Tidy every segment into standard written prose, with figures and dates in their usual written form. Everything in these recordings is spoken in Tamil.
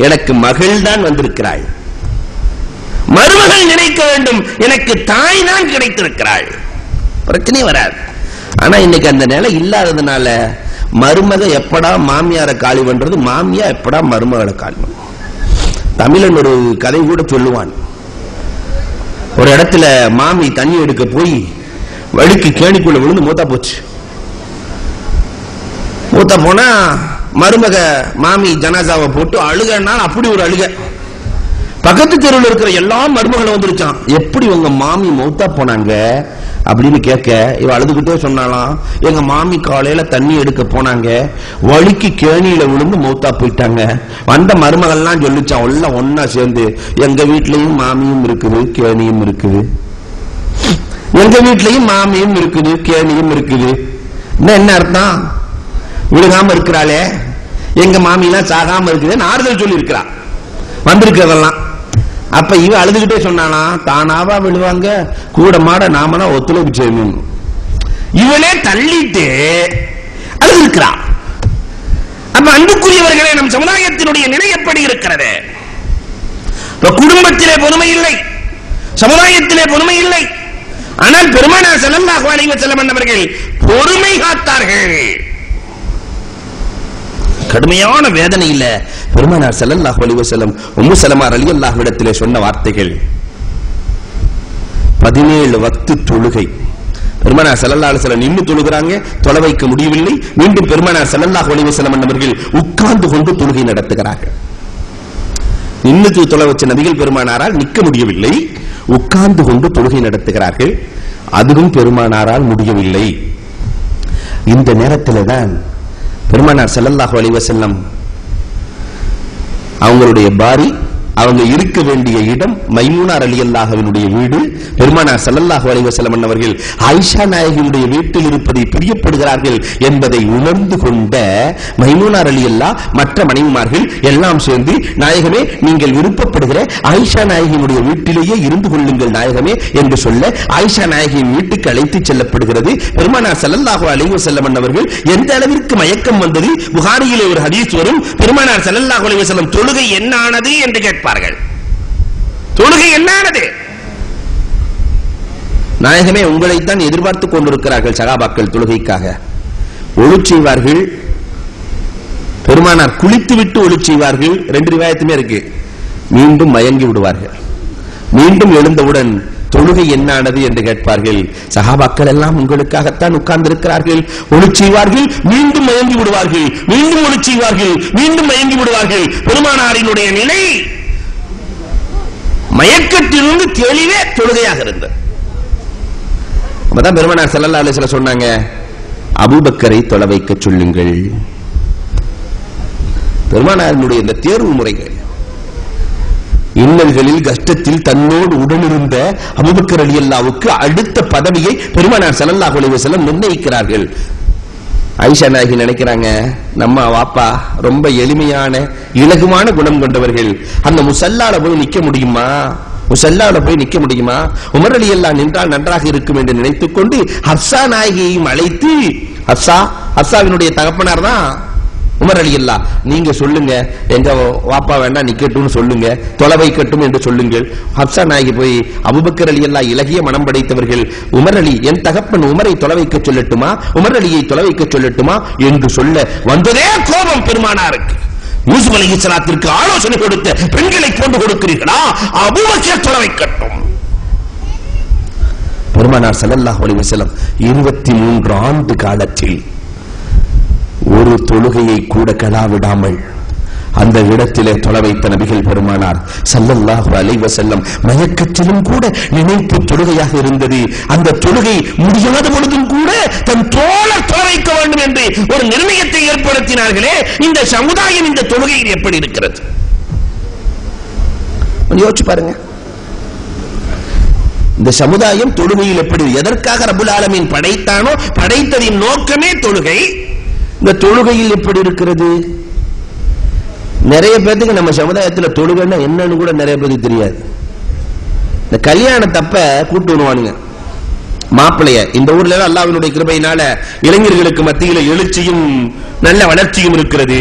எனக்கு மகள் தான் வந்திருக்கிறாள், மருமகள் நினைக்க வேண்டும் எனக்கு தாய் தான் கிடைத்திருக்கிறாள், பிரச்சனை வராது. ஆனா இன்னைக்கு அந்த நிலை இல்லாததுனால மருமக எப்படா மாமியார காலி பண்றது, மாமியா எப்படா மருமகளை காலி பண்றது. தமிழன் ஒரு கதை கூட சொல்லுவான். ஒரு இடத்துல மாமி தண்ணி எடுக்க போய் வழுக்கு கேணிக்குள்ள விழுந்து மூத்தா போச்சு. மூத்தா போனா மருமக மாமி ஜனாசாவை போட்டு அழுகனா அப்படி ஒரு அழுக. பக்கத்து தெருவில் இருக்கிற எல்லா மருமகளும் வந்துருச்சான். எப்படி உங்க மாமி மௌத்தா போனாங்க அப்படின்னு கேட்க இவ அழுதுகிட்டே சொன்னாலாம், எங்க மாமி காலையில தண்ணி எடுக்க போனாங்க, வழிக்கு கேணியில விழுந்து மௌத்தா போயிட்டாங்க. வந்த மருமகள்லாம் சொல்லிச்சான் எல்லாம் ஒன்னா சேர்ந்து, எங்க வீட்லயும் மாமியும் இருக்குது கேணியும் இருக்குது, எங்க வீட்லயும் மாமியும் இருக்குது கேணியும் இருக்குது. என்ன அர்த்தம்? விழுகாம இருக்கிறாளே, எங்க மாமிலாம் சாகாம இருக்குது ஆறுதல் சொல்லி இருக்கிறா வந்திருக்கிறதெல்லாம். அப்ப இவ அழுதுகிட்டே சொன்னானா, தானாவா விழுவாங்க, கூட மாட நாமனா ஒத்துழைப்பு செய்யணும். இவனே தள்ளிட்டு அழுதுருக்கிறா. அப்ப அன்புக்குரியவர்களே, நம் சமுதாயத்தினுடைய நிலை எப்படி இருக்கிறது? குடும்பத்திலே பொறுமை இல்லை, சமுதாயத்திலே பொறுமை இல்லை. ஆனால் பெருமானார் ஸல்லல்லாஹு அலைஹி வஸல்லம் அவர்கள் பொறுமை காத்தார்கள். கடுமையான வேதனையில பெருமானார் ஸல்லல்லாஹு அலைஹி வஸல்லம் உம்மு ஸலமா ரலியல்லாஹு இடத்திலே சொன்ன வார்த்தைகள் 17 வக்து தொழுகை. பெருமானார் ஸல்லல்லாஹு அலைஹி வஸல்லம் நின்று தொழுகிறாங்க, தொலை வைக்க முடியவில்லை. மீண்டும் பெருமானார் ஸல்லல்லாஹு அலைஹி வஸல்லம் அவர்கள் உட்கார்ந்து கொண்டு தொழுகை நடத்துகிறார்கள். நின்று தொலை வச்ச நபிகள் பெருமானாரால் நிற்க முடியவில்லை, உட்கார்ந்து கொண்டு தொழுகை நடத்துகிறார்கள். அதுவும் பெருமானாரால் முடியவில்லை. இந்த நேரத்தில் தான் பெருமானார் ஸல்லல்லாஹு அலைஹி வஸல்லம் அவங்களுடைய பாரி, அவங்க இருக்க வேண்டிய இடம் மைமூனா ரலியல்லாஹுவினுடைய வீடு. பெருமானார் ஸல்லல்லாஹு அலைஹி வஸல்லம் அவர்கள் ஆயிஷா நாயகியுடைய வீட்டில் இருப்பதை பிரியப்படுகிறார்கள் என்பதை உணர்ந்து கொண்ட மைமூனா ரலியல்லாஹ் மற்ற மனைவிமார்கள் எல்லாம் சேர்ந்து, நாயகமே நீங்கள் விருப்பப்படுகிற ஆயிஷா நாயகியினுடைய வீட்டிலேயே இருந்து கொள்ளுங்கள் நாயகமே என்று சொல்ல ஆயிஷா நாயகியின் வீட்டுக்கு அழைத்து செல்லப்படுகிறது. பெருமானார் ஸல்லல்லாஹு அலைஹி வஸல்லம் அவர்கள் எந்த அளவிற்கு மயக்கம் வந்தது, புகாரியிலே ஒரு ஹதீஸ் வரும். பெருமானார் ஸல்லல்லாஹு அலைஹி வஸல்லம் தொழுகை என்ன ஆனது என்று கேட்பார்கள். தொழுகை என்னானது? நாயகமே உங்களைத்தான் எதிர்பார்த்துக் கொண்டிருக்கிறார்கள் சகாபாக்கள் தொழுகைக்காக. ஒளி செய்வார்கள், பெருமானார் குளித்து விட்டு ஒளி செய்வார்கள். 2 ரிவாயத்துமே இருக்கு. மீண்டும் மயங்கி விடுவார்கள். மீண்டும் எழுந்தவுடன் தொழுகை என்னானது என்று கேட்பார்கள். சகாபாக்கள் எல்லாம் உங்களுக்காகத்தான் உட்கார்ந்து இருக்கிறார்கள். ஒளி செய்வார்கள், மீண்டும் மயங்கி விடுவார்கள், மீண்டும் ஒளி செய்வார்கள், மீண்டும் மயங்கி விடுவார்கள். பெருமானாரினுடைய நிலை மயக்கத்திலிருந்து தெளிவே தொழுகையாக இருந்தது. அப்பதான் பெருமானார் ஸல்லல்லாஹு அலைஹி வஸல்லம் சொன்னாங்க, அபூபக்கரை தொலை வைக்க சொல்லுங்கள். பெருமானாரினுடைய இந்த தேர்வு முறைகள், இன்னல்களில் கஷ்டத்தில் தன்னோடு உடனிருந்த அபூபக்கர் ரலியல்லாஹுவுக்கு அடுத்த பதவியை பெருமானார் ஸல்லல்லாஹு அலைஹி வஸல்லம் நிர்ணயிக்கிறார்கள். ஆயிஷா நாயகி நினைக்கிறாங்க, நம்ம வாப்பா ரொம்ப எளிமையான இலகுவான குணம் கொண்டவர்கள், அந்த முசல்லால போய் நிக்க முடியுமா, முசல்லால போய் நிக்க முடியுமா, உமர் ரலியல்லாஹு நின்றால் நன்றாக இருக்கும் என்று நினைத்துக் கொண்டு ஹப்ஸா நாயகியையும் அழைத்து, ஹப்ஸாவினுடைய தகப்பனார் தான் உமர் ரலியல்லாஹு, நீங்க சொல்லுங்க எங்க வாப்பா வேண்டாம் நிக்கட்டும் சொல்லுங்க, தொலை வைக்கட்டும் என்று சொல்லுங்கள். ஹப்ஸா நாயகி போய் அபூபக்கர் ரலியல்லாஹு இலகிய மனம் படைத்தவர்கள், உமர் அலி என் தகப்பன் உமரை தொலை வைக்க சொல்லட்டுமா, உமர் அலியை தொலை வைக்க சொல்லட்டுமா என்று சொல்ல வந்ததே கோபம் பெருமானாருக்கு. யூசுப் அலைஹிஸ்ஸலாத்திற்கு ஆலோசனை கொடுத்த பெண்களை கொண்டு கொடுக்கிறீர்களா, அபூபக்கர் தொலை வைக்கட்டும். பெருமானார் ஸல்லல்லாஹு அலைஹி வஸல்லம் 23 ஆண்டு காலத்தில் ஒரு தொழுகையை கூட கலாவிடாமல் அந்த இடத்திலே தொலை வைத்த நபிகள் பெருமானார் ஸல்லல்லாஹு அலைஹி வஸல்லம் மயக்கத்திலும் கூட நினைப்பு தொழுகையாக இருந்தது. அந்த தொழுகை முடியாத பொழுதும் கூட தன் தோழர் தொலை வைக்க வேண்டும் என்று ஒரு நிர்ணயத்தை ஏற்படுத்தினார்களே, இந்த சமுதாயம் இந்த தொழுகையில் எப்படி இருக்கிறது யோசிச்சு பாருங்க. இந்த சமுதாயம் தொழுகையில் எப்படி, எதற்காக ரப்புல் ஆலமீன் படைத்தானோ படைத்ததின் நோக்கமே தொழுகை, இந்த தொழுகையில் எப்படி இருக்கிறது? நிறைய பேருக்கு நம்ம சமுதாயத்தில் தொழுகைன்னா என்னன்னு கூட நிறைய பேருக்கு தெரியாது. இந்த கல்யாணத்தப்ப கூட்டு வருவானுங்க மாப்பிளைய. இந்த ஊர்ல அல்லாஹ்வினுடைய கிருபையினால இளைஞர்களுக்கு மத்தியில் எழுச்சியும் நல்ல வளர்ச்சியும் இருக்கிறது.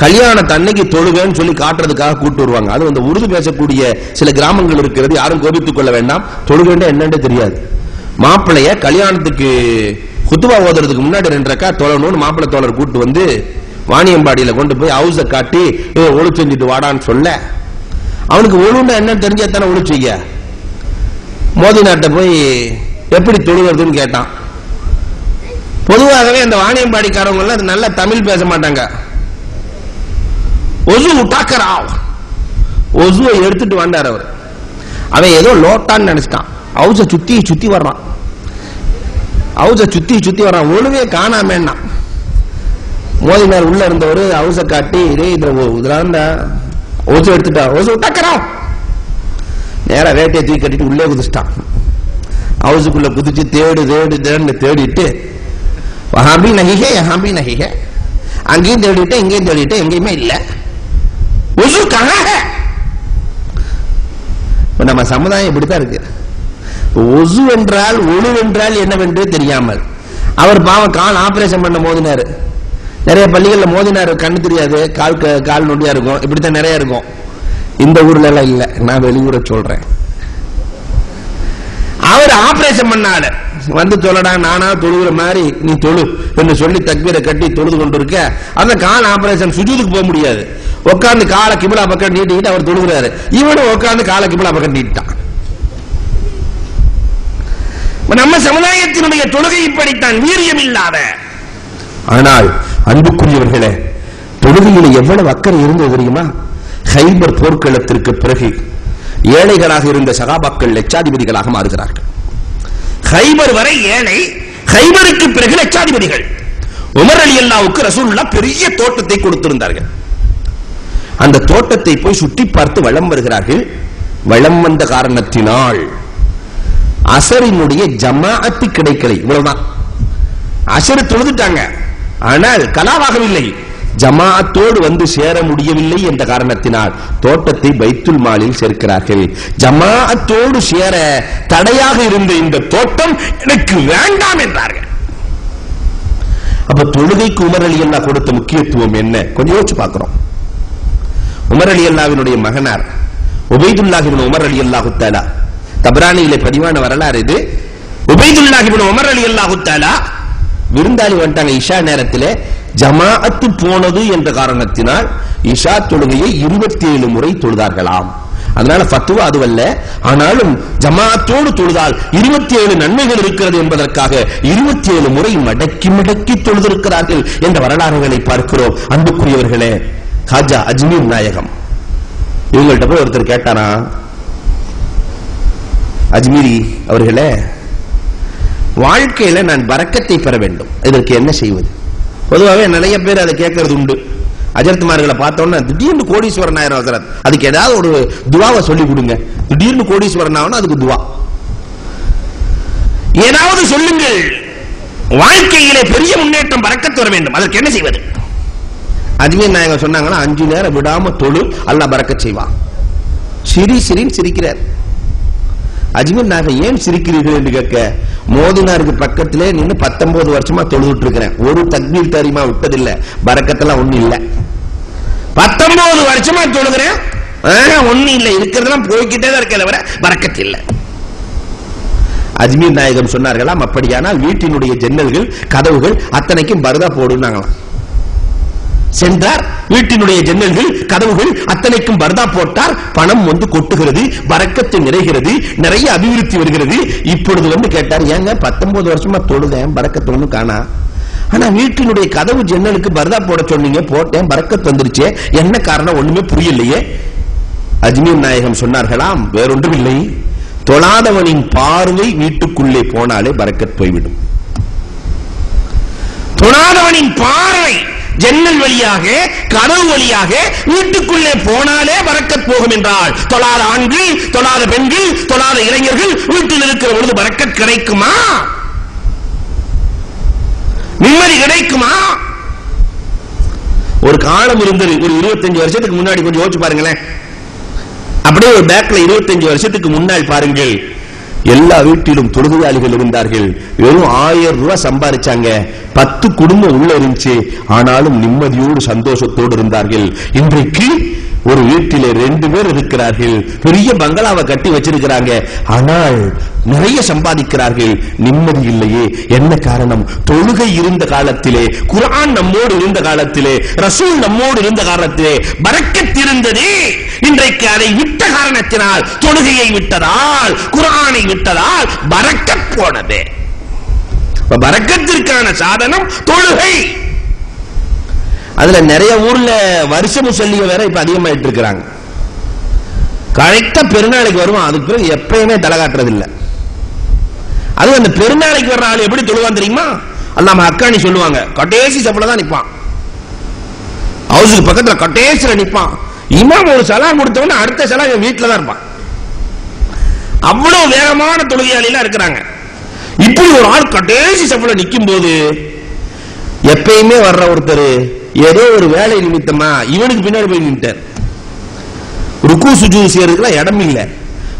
கல்யாணத்தை அன்னைக்கு தொழுகன்னு சொல்லி காட்டுறதுக்காக கூட்டு வருவாங்க. அது அந்த உருது பேசக்கூடிய சில கிராமங்கள் இருக்கிறது, யாரும் கோபித்துக் கொள்ள வேண்டாம். தொழுகன்னு என்னன்னு தெரியாது. மாப்பிள்ளைய கல்யாணத்துக்கு குத்துவா ஓதுறதுக்கு முன்னாடி 2 ரக்கா தொழணும்னு மாப்பிள்ளை தோழர் கூட்டு வந்து வாணியம்பாடியில கொண்டு போய் ஹவுஸ காட்டி ஒழு செஞ்சுட்டு வாடான்னு சொல்ல, அவனுக்கு ஒழுண்டா என்னன்னு தெரிஞ்சாத்தானே ஒழு செய்ய. மோதினாட்ட போய் எப்படி தொழுகிறதுன்னு கேட்டான். பொதுவாகவே அந்த வாணியம்பாடிக்காரவங்க எல்லாம் நல்லா தமிழ் பேச மாட்டாங்க. ஒசு உட்டாக்கரா, ஒசுவை எடுத்துட்டு வந்தார் அவர். அவன் ஏதோ லோட்டான்னு நினைச்சிட்டான். ஹவுஸ சுத்தி சுத்தி வர்றான், ஹவுஸ சுத்தி சுத்தி வர்றான், ஒழுவே காணாமேன்னா. மோதினார் உள்ள இருந்தவர் ஹவுஸ காட்டி இதெல்லாம் ஒசு எடுத்துட்டா, ஒசு உட்டாக்கரா, நேரா வேட்டையை தூக்கி கட்டிட்டு உள்ளே குதிச்சிட்டான். ஹவுஸுக்குள்ள குதிச்சு தேடு தேடு தேடு தேடிட்டு வஹாபி நஹிஹே யஹாபி நஹிஹே, அங்கேயும் தேடிட்டு எங்கேயும் தேடிட்டு எங்கேயுமே இல்ல. ஒசு கஹா ஹை? நம்ம சமுதாயம் இப்படித்தான் இருக்கு. ஒசு என்றால் ஒழு என்றால் என்னவென்று தெரியாமல் அவர் பாவம் கால் ஆபரேஷன் பண்ண மோதினாரு. நிறைய பள்ளிகள்ல மோதினாரு, கண்ணு தெரியாது, கால் நொண்டியா இருக்கும், இப்படித்தான் நிறைய இருக்கும். இந்த ஊர்ல எல்லாம் இல்ல, நான் வெளியூரை சொல்றேன். அவர் ஆபரேஷன் பண்ணால வந்து சொல்லடா நானா தொழுகிற மாதிரி நீ தொழு என்று சொல்லி தக்பீரை கட்டி தொழுது கொண்டு இருக்க. அந்த கால் ஆபரேஷன் சுஜூதுக்கு போக முடியாது. உட்கார்ந்து காலை கிபிலா பக்கம் நீட்டிட்டு அவர் தொழுகிறாரு. இவனும் உட்கார்ந்து காலை கிபிலா பக்கம் நீட்டான். நம்ம சமுதாயத்தினுடைய தொழுகை இப்படித்தான், வீரியம் இல்லாத. ஆனால் அன்புக்குரியவர்களே, தொழுகையில் எவ்வளவு அக்கறை இருந்தது தெரியுமா? ஹைபர் போர்க்களத்திற்கு பிறகு ஏழைகளாக இருந்த சகாபாக்கள் லட்சாதிபதிகளாக மாறுகிறார்கள். ஹைபர் வரை ஏழை, ஹைபருக்கு பிறகு லட்சாதிபதிகள். உமர் ரலியல்லாஹுவுக்கு ரசூலுல்லாஹ் பெரிய தோட்டத்தை கொடுத்திருந்தார்கள். அந்த தோட்டத்தை போய் சுற்றி பார்த்து வலம் வருகிறார்கள். வலம் வந்த காரணத்தினால் அசரினுடைய ஜமாஅத்து கிடைக்கலை. இவ்வளவுதான். அசர் தொழுதுட்டாங்க, ஆனால் கலாவாகவில்லை. ஜமாஅத்தோடு வந்து சேர முடியவில்லை என்ற காரணத்தினால் தோட்டத்தை பைத்துல் மாலில் சேர்க்கிறார்கள். ஜமாஅத்தோடு சேர தடையாக இருந்த இந்த தோட்டம் எனக்கு வேண்டாம் என்றார்கள். அப்ப தொழுகைக்கு உமர் ரலியல்லாஹு கொடுத்த முக்கியத்துவம் என்ன கொஞ்சம் யோசிச்சு பார்க்கிறோம். உமர் ரலியல்லாஹுவினுடைய மகனார் உபைதுல்லாஹ் இப்னு உமர் ரலியல்லாஹு தஆலா, தப்ரானியிலே பதிவான வரலாறு இது. உபைதுல்லாஹ் இப்னு உமர் ரலியல்லாஹு தஆலா விருந்தாளி வந்துட்டாங்க. இஷா நேரத்தில் ஜமாஅத்து போனது என்ற காரணத்தினால் இஷா தொழுகையை 27 முறை தொழுதார்களாம். அதனால ஃபத்வா அதுவல்ல, ஆனாலும் ஜமாஅத்தோடு தொழுதால் 27 நன்மைகள் இருக்கிறது என்பதற்காக 27 முறை மடக்கி மடக்கி தொழுதிருக்கிறார்கள் என்ற வரலாறுகளை பார்க்கிறோம். அன்புக்குரியவர்களே, காஜா அஜ்மீர் நாயகம் இவங்கள்ட்ட போய் ஒருத்தர் கேட்டாரா, அஜ்மீரி அவர்களே, வாழ்க்கையில நான் பரக்கத்தை பெற வேண்டும், இதற்கு என்ன செய்வது? பொதுவாகவே நிறைய பேர் அதை கேட்கறது உண்டு. அஜர்த்துமார்களை பார்த்தோன்னா திடீர்னு கோடீஸ்வரன் ஆயிரம் ஹசரத், அதுக்கு ஏதாவது ஒரு துவாவை சொல்லி கொடுங்க. திடீர்னு கோடீஸ்வரன் ஆகணும், அதுக்கு துவா ஏதாவது சொல்லுங்கள். வாழ்க்கையிலே பெரிய முன்னேற்றம் பரக்கத்து வர வேண்டும், அதற்கு என்ன செய்வது? அஜ்மீர் நாயகம் சொன்னாங்கன்னா 5 நேரம் விடாம தொழு, அல்லாஹ் பரக்கத் செய்வான். சிரின்னு சிரிக்கிறார். அஜ்மீர் நாயகம் ஏன் சிரிக்கிறீர்கள் என்று கேட்க, மோதினாருக்கு பக்கத்திலே நின்று 19 வருஷமா தொழுதுட்டு இருக்கிறேன், ஒரு தக்பீர் தரிமா விட்டதில்லை, பரக்கத்தெல்லாம் ஒண்ணு இல்ல. 19 வருஷமா தொழுகிறேன், ஒண்ணு இல்ல, இருக்கிறதெல்லாம் போய்கிட்டே தான் இருக்க தவிர பரக்கத் இல்ல. அஜ்மீர் நாயகம் சொன்னார்களாம், அப்படியானால் வீட்டினுடைய ஜன்னல்கள் கதவுகள் அத்தனைக்கும் பர்தா போடுனாங்களாம். சென்றார், வீட்டினுடைய ஜன்னல்கள் கதவுகள் அத்தனைக்கும் பர்தா போட்டார். பணம் வந்து கொட்டுகிறது, பரக்கத்து நிறைகிறது, நிறைய அபிவிருத்தி வருகிறது. இப்பொழுது வந்து கேட்டார், ஏங்க 19 வருஷமா தொழுதேன், பரக்கத்து ஒண்ணு காணா, ஆனா வீட்டினுடைய கதவு ஜன்னலுக்கு பர்தா போட சொன்னீங்க, போட்டேன், பரக்கத்து வந்துருச்சே, என்ன காரணம் ஒண்ணுமே புரியலையே. அஜ்மீர் நாயகம் சொன்னார்களாம், வேறொன்றும் இல்லை, தொழாதவனின் பார்வை வீட்டுக்குள்ளே போனாலே பரக்கத் போய்விடும். தொழாதவனின் பார்வை ஜன்னல் வழியாக கதவு வழியாக வீட்டுக்குள்ளே போனாலே பரக்கத் போகும் என்றால், தொழாத ஆண்கள், தொழாத பெண்கள், தொழாத இளைஞர்கள் வீட்டில் இருக்கிற பொழுது பரக்கத் கிடைக்குமா? நிம்மதி கிடைக்குமா? ஒரு காலம் இருந்தது, ஒரு 25 வருஷத்துக்கு முன்னாடி, கொஞ்சம் யோசிச்சு பாருங்களேன். அப்படியே ஒரு பேக்ல 25 வருஷத்துக்கு முன்னால் பாருங்கள், எல்லா வீட்டிலும் தொழுகையாளிகள் இருந்தார்கள். வெறும் 1000 ரூபாய் சம்பாதிச்சாங்க. 10 குடும்பம் உள்ள இருந்துச்சு. ஆனாலும் நிம்மதியோடு சந்தோஷத்தோடு இருந்தார்கள். இன்றைக்கு ஒரு வீட்டிலே 2 பேர் இருக்கிறார்கள். பெரிய பங்களாவை கட்டி வச்சிருக்கிறாங்க. ஆனால் நிறைய சம்பாதிக்கிறார்கள். நிம்மதி இல்லையே. என்ன காரணம்? தொழுகை இருந்த காலத்திலே, குர்ஆன் நம்மோடு இருந்த காலத்திலே, ரசூல் நம்மோடு இருந்த காலத்திலே பரக்கத் இருந்தது. இன்றைக்கு அதை விட்ட காரணத்தினால், தொழுகையை விட்டதால், குர்ஆனை விட்டதால் பரக்கத் போனது. பரக்கத்திற்கான சாதனம் தொழுகை. அதுல நிறைய ஊர்ல வருஷம் சொல்லிய வேற இப்ப அதிகமாயிட்டு இருக்கிறாங்க. கரெக்டா பெருநாளைக்கு வருவான், அதுக்கு பிறகு எப்பயுமே தலை காட்டுறது இல்ல. அது அந்த பெருநாளைக்கு வர்ற ஆள் எப்படி தொழுவான் தெரியுமா? அல்லாம அக்கானி சொல்லுவாங்க, கடைசி சப்பல தான் நிப்பான். ஹவுஸுக்கு பக்கத்துல கடைசில நிப்பான். இமாம் ஒரு சலாம் கொடுத்தவன அடுத்த சலாம் என் வீட்டுல தான் இருப்பான். அவ்வளவு வேகமான தொழுகையாளிலாம் இருக்கிறாங்க. இப்படி ஒரு ஆள் கடைசி சப்பல நிக்கும் போது எப்பயுமே வர்ற ஒருத்தர் ஏதோ ஒரு வேலை நிமித்தமா இவனுக்கு பின்னாடி போய் நின்றார். ருக்கு சுஜூது செய்யறதுக்குலாம் இடம் இல்ல.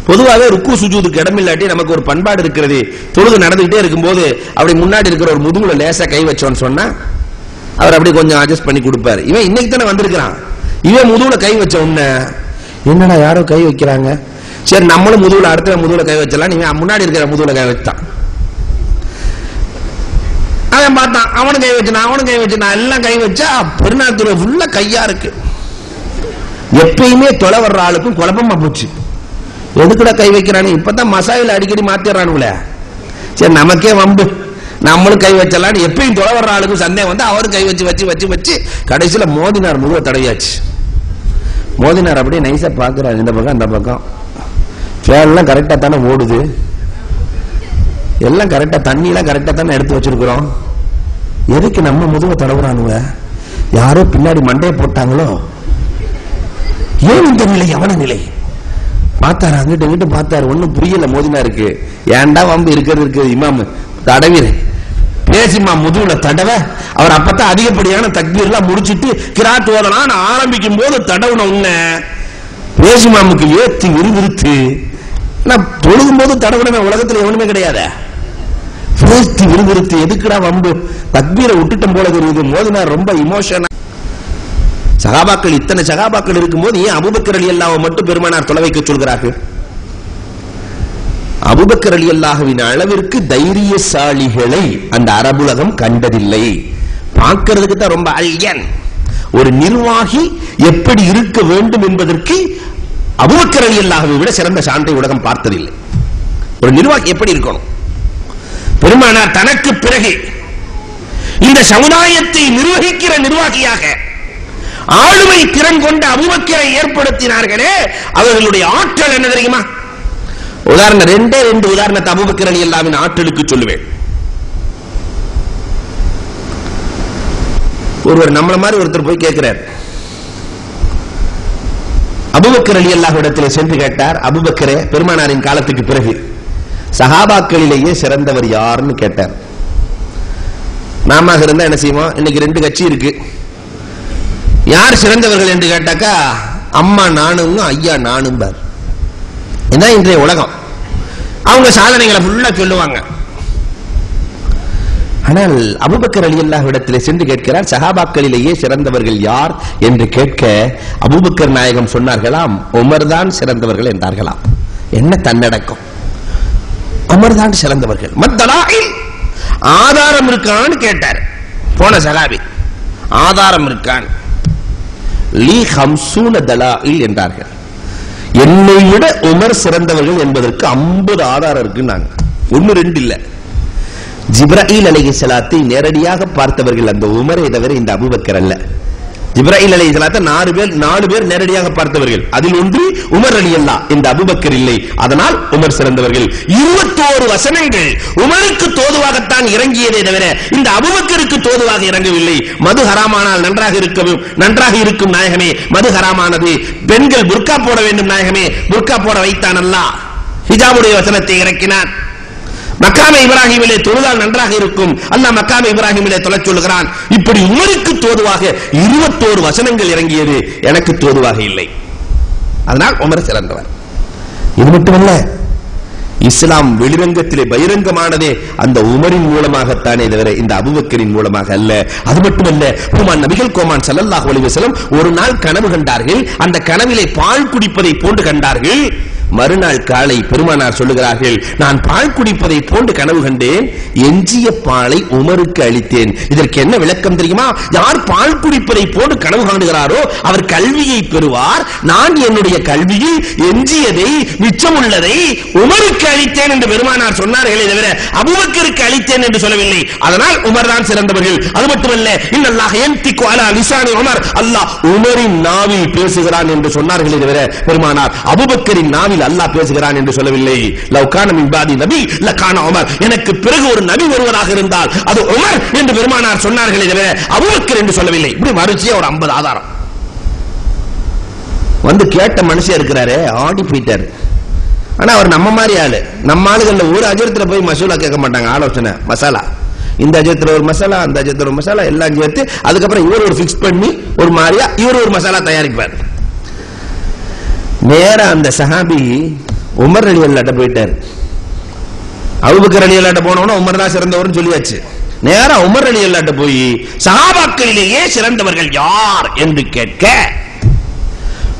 பொதுவாகவே ருக்கு சுஜூதுக்கு இடம் இல்லாட்டி நமக்கு ஒரு பண்பாடு இருக்கிறது. தொழுது நடந்துகிட்டே இருக்கும்போது அப்படி முன்னாடி இருக்கிற ஒரு முதுகுல லேசா கை வச்சோன்னு சொன்னா அவர் அப்படி கொஞ்சம் அட்ஜஸ்ட் பண்ணி கொடுப்பாரு. இவன் இன்னைக்கு தானே வந்திருக்கிறான். இவன் முதுகுல கை வச்ச உடனே என்னடா யாரோ கை வைக்கிறாங்க, சரி நம்மளும் முதுகுல அடுத்த முதுகுல கை வச்சலாம். இவன் முன்னாடி இருக்கிற முதுகுல கை வச்சான். அவன் பார்த்தான், அவனும் கை வச்சான், அவனும் கை வச்சான், எல்லாம் கை வச்சா பெருநாள் ஃபுல்லா கையா இருக்கு. எப்பயுமே தொலை வர்ற ஆளுக்கும் குழப்பமா போச்சு. எதுக்குடா கை வைக்கிறானு? இப்பதான் மசாயில அடிக்கடி மாத்திடுறானுங்களே, சரி நமக்கே வம்பு, நம்மளும் கை வச்சலாம். எப்பயும் தொலை வர்ற ஆளுக்கும் சந்தேகம் வந்து அவரும் கை வச்சு வச்சு வச்சு வச்சு கடைசியில மோதினார் முதுக தடவியாச்சு. மோதினார் அப்படியே நைஸா பாக்குறாரு, இந்த பக்கம் அந்த பக்கம் ஃபேன்லாம் கரெக்டா தானே ஓடுது, எல்லாம் கரெக்டா, தண்ணி எல்லாம் கரெக்டா தானே எடுத்து வச்சிருக்கிறோம், எதுக்கு நம்ம முதுக தடவுறானுங்க? யாரோ பின்னாடி மண்டையை போட்டாங்களோ? ஏன் இந்த நிலை? அவன நிலை பார்த்தாரு, அங்கிட்ட இங்கிட்ட பார்த்தாரு, ஒன்னும் புரியல. மோதினா இருக்கு, ஏன்டா வம்பு இருக்கிறது இருக்கு, இமாம் தடவிரு பேசிமா முதுகுல தடவ. அவர் அப்பதான் அதிகப்படியான தக்பீர் எல்லாம் முடிச்சுட்டு கிராத் ஓதலான்னு ஆரம்பிக்கும் போது தடவுன உன்ன பேசிமாமுக்கு ஏத்தி விறுவிறுத்து. தொழுகும் போது தடவுன உலகத்துல எவனுமே கிடையாது. விறுவிறுத்து எதுக்குடா வம்பு? தக்பீரை விட்டுட்டும் போல தெரியுது. மோதினார் ரொம்ப இமோஷனா. சகாபாக்கள், இத்தனை சகாபாக்கள் இருக்கும்போது ஏன் அபூபக்கர் ரலியல்லாஹு மட்டும் பெருமானார் தொலை வைக்க சொல்கிறார்கள்? அபூபக்கர் ரலியல்லாஹுவின் அளவிற்கு தைரியசாலிகளை அந்த அரபுலகம் கண்டதில்லை. பார்க்கிறதுக்கு தான் ரொம்ப அல்யன். ஒரு நிர்வாகி எப்படி இருக்க வேண்டும் என்பதற்கு அபூபக்கர் ரலியல்லாஹுவை விட சிறந்த சான்றை உலகம் பார்த்ததில்லை. ஒரு நிர்வாகி எப்படி இருக்கணும்? பெருமானார் தனக்கு பிறகு இந்த சமுதாயத்தை நிர்வகிக்கிற நிர்வாகியாக ஆளுமை திறன் கொண்ட அபூபக்கரை ஏற்படுத்தினார்களே, அவர்களுடைய ஆற்றல் என்ன தெரியுமா? உதாரணம், 2 உதாரணத்தை அபூபக்கர் ரலியல்லாஹுவின் ஆற்றலுக்கு சொல்லுவேன். ஒருவர் நம்மள மாதிரி ஒருத்தர் போய் கேட்கிறார். அபூபக்கர் ரலியல்லாஹு இடத்தில் சென்று கேட்டார், அபூபக்கரே, பெருமானாரின் காலத்துக்கு பிறகு சஹாபாக்களிலேயே சிறந்தவர் யாருன்னு கேட்டார். நாம இருந்தா என்ன செய்வோம்? இன்னைக்கு 2 கட்சி இருக்கு. யார் சிறந்தவர்கள் என்று கேட்டாக்கா அம்மா நானும் ஐயா நானும் பார். இதான் இன்றைய உலகம். அவங்க சாதனைகளை ஃபுல்லா சொல்லுவாங்க. ஆனால் அபூபக்கர் ரலியல்லாஹு இடத்திலே சென்று கேட்கிறார், சஹாபாக்களிலேயே சிறந்தவர்கள் யார் என்று கேட்க அபூபக்கர் நாயகம் சொன்னார்களாம், உமர் தான் சிறந்தவர்கள் என்றார்களாம். என்ன தன்னடக்கம்! உமர் தான் சிறந்தவர்கள். மத்தலாயில் ஆதாரம் இருக்கான்னு கேட்டார் போன சஹாபி. ஆதாரம் இருக்கான்? லீ 50 தலாயில் என்றார்கள். என்னை விட உமர் சிறந்தவர்கள் என்பதற்கு 50 ஆதாரம் இருக்கு. நாங்க 1 2 இல்ல. ஜிப்ராயில் அலைஹிஸ்ஸலாத்தை நேரடியாக பார்த்தவர்கள் அந்த உமரை தவிர இந்த அபூபக்கர் அல்ல. ஜிப்ராயில் அலைஹிஸ்ஸலாத்தை 4 பேர் நேரடியாக பார்த்தவர்கள். அதில் ஒன்று உமர் ரலியல்லாஹு, இந்த அபூபக்கர் இல்லை. அதனால் உமர் சிறந்தவர்கள். 21 வசனங்கள் உமருக்கு தோதுவாகத்தான் இறங்கியதே தவிர இந்த அபூபக்கருக்கு தோதுவாக இறங்கவில்லை. மது ஹராமானால் நன்றாக இருக்கும் நாயகமே, மது ஹராமானது. பெண்கள் புர்கா போட வேண்டும் நாயகமே, புர்கா போட வைத்தான் அல்லாஹ். ஹிஜாபுடைய வசனத்தை இறக்கினான். மக்காமே இப்ராஹிமிலே தொழுதால் நன்றாக இருக்கும், அல்லாஹ் மக்காமே இப்ராஹிமிலே தொழச் சொல்கிறான். இப்படி உமருக்கு தோதுவாக 21 வசனங்கள் இறங்கியது, எனக்கு தோதுவாக இல்லை. அதனால் உமர் சிறந்தவர். இது மட்டுமல்ல, இஸ்லாம் வெளிரங்கத்திலே பகிரங்கமானதே அந்த உமரின் மூலமாகத்தானே தவிர இந்த அபூபக்கரின் மூலமாக அல்ல. அது மட்டுமல்ல, பெருமான் நபிகள் கோமான் ஸல்லல்லாஹு அலைஹி வஸல்லம் ஒரு நாள் கனவு கண்டார்கள். அந்த கனவிலே பால் குடிப்பதை போன்று கண்டார்கள். மறுநாள் காலை பெருமானார் சொல்லுகிறார்கள், நான் பால் குடிப்பதை போன்று கனவு கண்டேன், எஞ்சிய பாலை உமருக்கு அளித்தேன். இதற்கு என்ன விளக்கம் தெரியுமா? யார் பால் குடிப்பதை போன்று கனவு காணுகிறாரோ அவர் கல்வியை பெறுவார். நான் என்னுடைய கல்வியில் எஞ்சியதை மிச்சமுள்ளதை உமருக்கு அளித்தேன் என்று பெருமானார் சொன்னார்களே தவிர அபூபக்கருக்கு அளித்தேன் என்று சொல்லவில்லை. அதனால் உமர் தான் சிறந்தவர்கள். அது மட்டுமல்ல, இன்னல்லாஹ் யன்திகு அலா லிசானி உமர், அல்லாஹ் உமரின் நாவில் பேசுகிறான் என்று சொன்னார்களே தவிர பெருமானார் அபூபக்கரின் நாவில் அல்லாஹ் பேசுகிறான் என்று சொல்லவில்லை. லவ் கான மின் பாதி நபி லகான உமர், எனக்கு பிறகு ஒரு நபி வருவதாக இருந்தால் அது உமர் என்று பெருமானார் சொன்னார்களே தவிர அபூபக்கர் என்று சொல்லவில்லை. இப்படி வரிசையா ஒரு 50 ஆதாரம் வந்து கேட்ட மனுஷன் இருக்கிறாரே, ஆடி போயிட்டாரு. ஆனா அவர் நம்ம மாதிரி ஆளு. நம்ம ஆளுகள்ல ஒரு அஜரத்துல போய் மசூலா கேட்க மாட்டாங்க, ஆலோசனை மசாலா. இந்த அஜரத்துல ஒரு மசாலா, அந்த அஜரத்துல ஒரு மசாலா எல்லாம் சேர்த்து அதுக்கப்புறம் இவர் ஒரு பிக்ஸ் பண்ணி ஒரு மாதிரியா இவர் ஒரு மசாலா தயாரிப்பார். நேரா அந்த சஹாபி உமர் ரலியல்லாஹு அன்ஹு போயிட்டார். அபூபக்கர் ரலியல்லாஹு அன்ஹு போனவன உமர் தான் சிறந்தவர்னு சொல்லியாச்சு. நேரா உமர் ரலியல்லாஹு அன்ஹு போய் சஹாபாக்களிலேயே சிறந்தவர்கள் யார் என்று கேட்க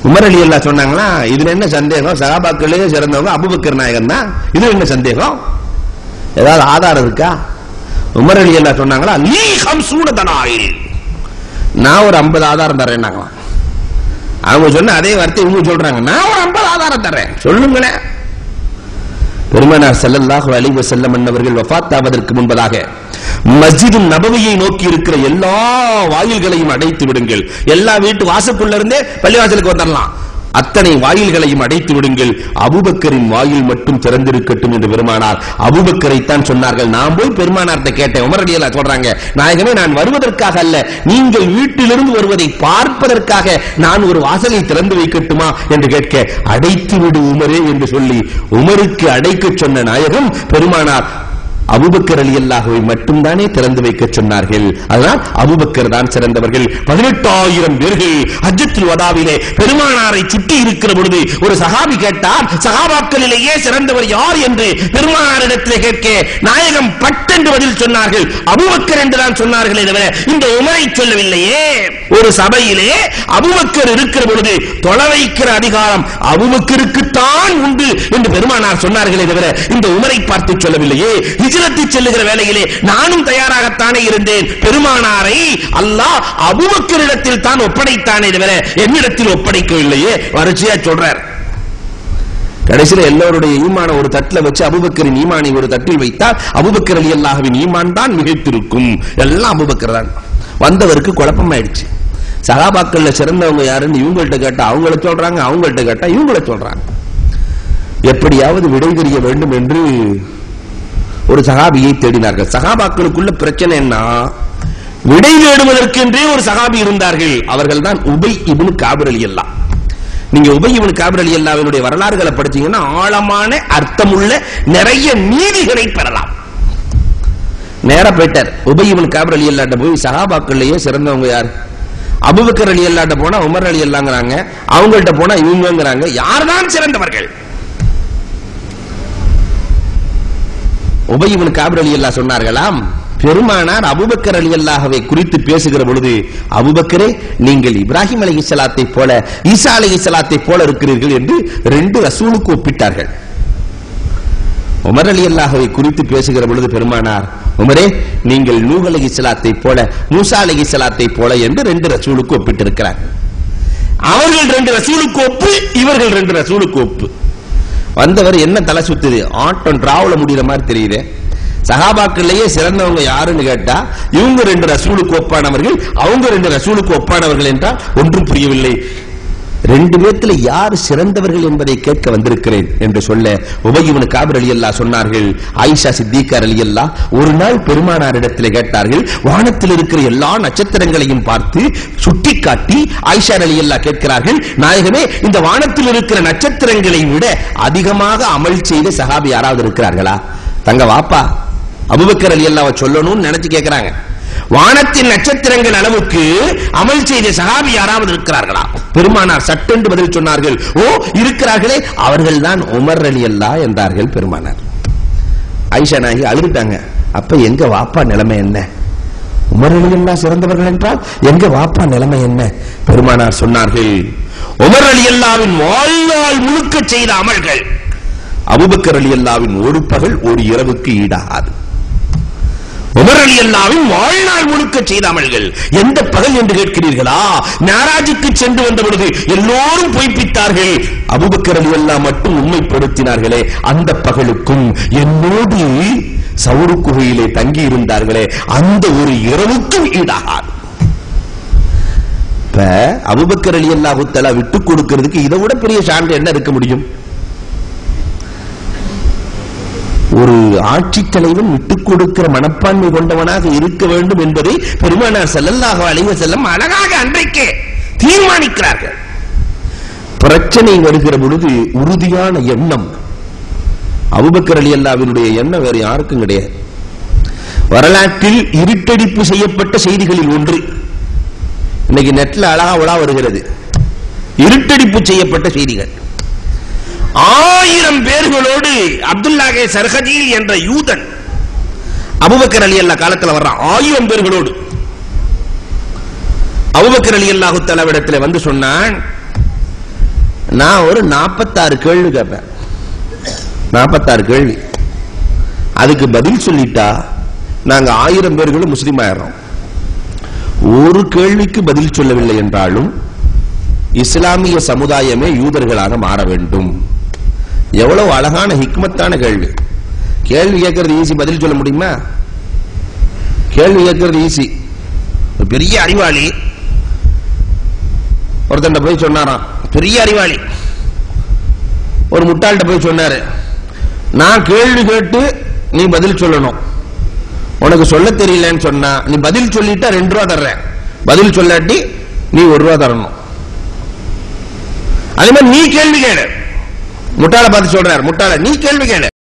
உமர் ரலியல்லாஹு சொன்னாங்களா, இதுல என்ன சந்தேகம், சஹாபாக்களிலேயே சிறந்தவங்க அபூபக்கர் நாயகம் தான், இது என்ன சந்தேகம், ஏதாவது ஆதாரம் இருக்கா? உமர் ரலியல்லாஹு சொன்னாங்களா, லீ 50 தனாயில், நான் ஒரு 50 ஆதாரம் தரேன்னாங்களா. அவங்க சொன்ன அதே வார்த்தை இவங்க சொல்றாங்க, நான் ஒரு 50 ஆதாரம் தரேன், சொல்லுங்களேன். பெருமானார் ஸல்லல்லாஹு அலைஹி வஸல்லம் அவர்கள் வஃபாத் ஆவதற்கு முன்பதாக மஸ்ஜிது நபவியை நோக்கி இருக்கிற எல்லா வாயில்களையும் அடைத்து விடுங்கள். எல்லா வீட்டு வாசலுக்குள்ள இருந்தே பள்ளிவாசலுக்கு வந்துடலாம். அத்தனை வாயில்களையும் அடைத்து விடுங்கள், அபூபக்கரின் வாயில் மட்டும் திறந்திருக்கட்டும் என்று பெருமானார் அபூபக்கரை தான் சொன்னார்கள். நான் போய் பெருமானார்ட்ட கேட்டேன். உமர் ரலியல்லாஹு சொல்றாங்க, நாயகமே நான் வருவதற்காக அல்ல, நீங்கள் வீட்டிலிருந்து வருவதை பார்ப்பதற்காக நான் ஒரு வாசலை திறந்து வைக்கட்டுமா என்று கேட்க, அடைத்து விடு உமரே என்று சொல்லி உமருக்கு அடைக்க சொன்ன நாயகம் பெருமானார் அபூபக்கர் ரலியல்லாஹுவை மட்டும் தானே திறந்து வைக்க சொன்னார்கள். அதனால் அபூபக்கர் தான் சிறந்தவர்கள். 18,000 பேர்கள் ஹஜ்ஜத்துல் வதாவிலே பெருமானாரை சுற்றி இருக்கிற பொழுது ஒரு சஹாபி கேட்டார், சஹாபாக்களிலேயே சிறந்தவர் யார் என்று பெருமானாரிடத்திலே கேட்க நாயகம் பட்டென்று பதில் சொன்னார்கள், அபூபக்கர் என்று தான் சொன்னார்களே தவிர இந்த உமரை சொல்லவில்லையே. ஒரு சபையிலே அபூபக்கர் இருக்கிற பொழுது தொலை வைக்கிற அதிகாரம் அபூபக்கருக்குத்தான் உண்டு என்று பெருமானார் சொன்னார்களே தவிர இந்த உமரை பார்த்து சொல்லவில்லையே. ஹிஜ்ரத்து செல்லுகிற வேளையிலே நானும் தயாராகத்தானே இருந்தேன். பெருமானாரை அல்லாஹ் அபூபக்கரிடத்தில் தான் ஒப்படைத்தானே தவிர என்னிடத்தில் ஒப்படைக்கவில்லையே. வரிசையா சொல்றார். கடைசியில் எல்லோருடைய ஈமான ஒரு தட்டில் வச்சு அபூபக்கரின் ஈமானை ஒரு தட்டில் வைத்தால் அபூபக்கர் ரலியல்லாஹுவின் ஈமான் தான் மிகைத்திருக்கும். எல்லாம் அபூபக்கர் தான். வந்தவருக்கு குழப்பமாயிடுச்சு. சஹாபாக்கள்ல சிறந்தவங்க யாருன்னு இவங்கள்ட்ட கேட்டா அவங்கள சொல்றாங்க, அவங்கள்ட்ட கேட்டா இவங்கள சொல்றாங்க. எப்படியாவது விடை தெரிய வேண்டும் என்று ஒரு சஹாபியை தேடினார்கள். சஹாபாக்களுக்குள்ள பிரச்சனை என்ன, விடை தேடுவதற்கென்றே ஒரு சஹாபி இருந்தார்கள். அவர்கள் தான் உபை இப்னு காப் ரலியல்லாஹு. நீங்க உபை இப்னு காப் ரலியல்லாஹுவினுடைய வரலாறுகளை படிச்சீங்கன்னா ஆழமான அர்த்தமுள்ள நிறைய நீதிகளை பெறலாம். நேரா போயிட்டார். உபை இப்னு காப் ரலியல்லாஹு போய் சஹாபாக்கள்லயே சிறந்தவங்க யார், அபூபக்கர் ரலியல்லாஹு போனா உமர் ரலியல்லாஹுங்கறாங்க, அவங்கள்ட்ட போனா இவங்கங்கறாங்க, யார்தான் சிறந்தவர்கள்? உபை இப்னு காப் ரலியல்லாஹு சொன்னார்களாம், பெருமானார் அபூபக்கர் ரலியல்லாஹுவை குறித்து பேசுகிற பொழுது, அபூபக்கரே நீங்கள் இப்ராஹிம் அலைஹிஸ்ஸலாத்தை போல ஈசா அலைஹிஸ்ஸலாத்தை போல இருக்கிறீர்கள் என்று 2 ரசூலுக்கு ஒப்பிட்டார்கள். உமர் ரலியல்லாஹுவை குறித்து பேசுகிற பொழுது பெருமானார், உமரே நீங்கள் நூஹ் அலைஹிஸ்ஸலாத்தை போல மூசா அலைஹிஸ்ஸலாத்தை போல என்று 2 ரசூலுக்கு ஒப்பிட்டிருக்கிறார். அவர்கள் 2 ரசூலுக்கு ஒப்பு, இவர்கள் 2 ரசூலுக்கு ஒப்பு. வந்தவர் என்ன தலை சுத்துது, ஆட்டம் டிராவல முடியற மாதிரி தெரியுது. சஹாபாக்கள்லயே சிறந்தவங்க யாருன்னு கேட்டா இவங்க 2 ரசூலுக்கு ஒப்பானவர்கள், அவங்க 2 ரசூலுக்கு ஒப்பானவர்கள் என்றால் ஒன்றும் புரியவில்லை. 2 பேத்துல யார் சிறந்தவர்கள் என்பதை கேட்க வந்திருக்கிறேன் என்று சொல்ல உபை இப்னு காப் ரலியல்லாஹு சொன்னார்கள், ஆயிஷா சித்திகா ரலியல்லாஹு ஒரு நாள் பெருமானாரிடத்திலே கேட்டார்கள். வானத்தில் இருக்கிற எல்லா நட்சத்திரங்களையும் பார்த்து சுட்டிக்காட்டி ஆயிஷா ரலியல்லாஹு கேட்கிறார்கள், நாயகமே இந்த வானத்தில் இருக்கிற நட்சத்திரங்களை விட அதிகமாக அமல் செய்த சஹாபி யாராவது இருக்கிறார்களா? தங்க வாப்பா அபூபக்கர் ரலியல்லாஹு சொல்லணும்னு நினைச்சு கேட்கிறாங்க. வானத்தின் நட்சத்திரங்கள் அளவுக்கு அமல் செய்த சஹாபி யாராவது இருக்கிறார்களா? பெருமானார் சட்டென்று பதில் சொன்னார்கள், ஓ இருக்கிறார்களே, அவர்கள் தான் உமர் ரலியல்லாஹு என்றார்கள் பெருமானார். ஆயிஷா நாயகி அழுதுட்டாங்க. அப்ப எங்க வாப்பா நிலைமை என்ன? உமர் ரலியல்லாஹு சிறந்தவர்கள் என்றால் எங்க வாப்பா நிலைமை என்ன? பெருமானார் சொன்னார்கள், உமர் ரலியல்லாஹுவின் வாழ்நாள் முழுக்க செய்த அமல்கள் அபூபக்கர் ரலியல்லாஹுவின் ஒரு பகல் ஒரு இரவுக்கு ஈடாகாது. உமர் ரலியல்லாஹுவின் வாழ்நாள் முழுக்க செய்த அமல்கள் எந்த பகல் என்று கேட்கிறீர்களா? மேராஜுக்கு சென்று வந்த பொழுது எல்லோரும் பொய்ப்பித்தார்கள், அபூபக்கர் ரலியல்லாஹு மட்டும் உண்மைப்படுத்தினார்களே, அந்த பகலுக்கும் என்னோடு சவுரு குகையிலே தங்கி இருந்தார்களே, அந்த ஒரு இரவுக்கும் ஈடாகாது. இப்ப அபூபக்கர் ரலியல்லாஹு தஆலா விட்டு கொடுக்கிறதுக்கு இதை விட பெரிய சான்று என்ன இருக்க முடியும்? ஒரு ஆட்சி தலைவன் விட்டுக் கொடுக்கிற மனப்பான்மை கொண்டவனாக இருக்க வேண்டும் என்பதை பெருமானார் ஸல்லல்லாஹு அலைஹி வஸல்லம் அழகாக அன்றைக்கே தீர்மானிக்கிறார்கள். பிரச்சனை வருகிற பொழுது உறுதியான எண்ணம் அபூபக்கர் ரலியல்லாஹுவினுடைய எண்ணம் வேறு யாருக்கும் கிடையாது. வரலாற்றில் இருட்டடிப்பு செய்யப்பட்ட செய்திகளில் ஒன்று இன்னைக்கு நெட்ல அழகா உலா வருகிறது. இருட்டடிப்பு செய்யப்பட்ட செய்திகள். 1000 பேர்களோடு அப்துல்லாஹே சர்ஹஜி என்ற யூதன் அபூபக்கர் ரலியல்லாஹு காலத்தில் வர்றான். 1000 பேர்களோடு அபூபக்கர் ரலியல்லாஹு தஆலாவிடத்தில் வந்து சொன்னான், நான் ஒரு 46 கேள்வி கேட்பேன். 46 கேள்வி. அதுக்கு பதில் சொல்லிட்டா நாங்க 1000 பேர்களும் முஸ்லீம் ஆயிடுறோம். ஒரு கேள்விக்கு பதில் சொல்லவில்லை என்றாலும் இஸ்லாமிய சமுதாயமே யூதர்களாக மாற வேண்டும். எவ்வளவு அழகான ஹிக்மத்தான கேள்வி. கேள்வி கேட்கறது ஈஸி, பதில் சொல்ல முடியுமா? கேள்வி கேட்கறது ஈஸி. பெரிய அறிவாளி ஒருத்தன் போய் சொன்னாராம், பெரிய அறிவாளி ஒரு முட்டாள்கிட்ட போய் சொன்னாரு, நான் கேள்வி கேட்டு நீ பதில் சொல்லணும், உனக்கு சொல்ல தெரியலன்னு சொன்னா நீ பதில் சொல்லிட்டா 2 ரூபா தர்றேன், பதில் சொல்லாட்டி நீ 1 ரூபா தரணும். அதே மாதிரி நீ கேள்வி கேளு. முட்டாள பார்த்து சொல்றாரு, முட்டாள நீ கேள்வி கேளு,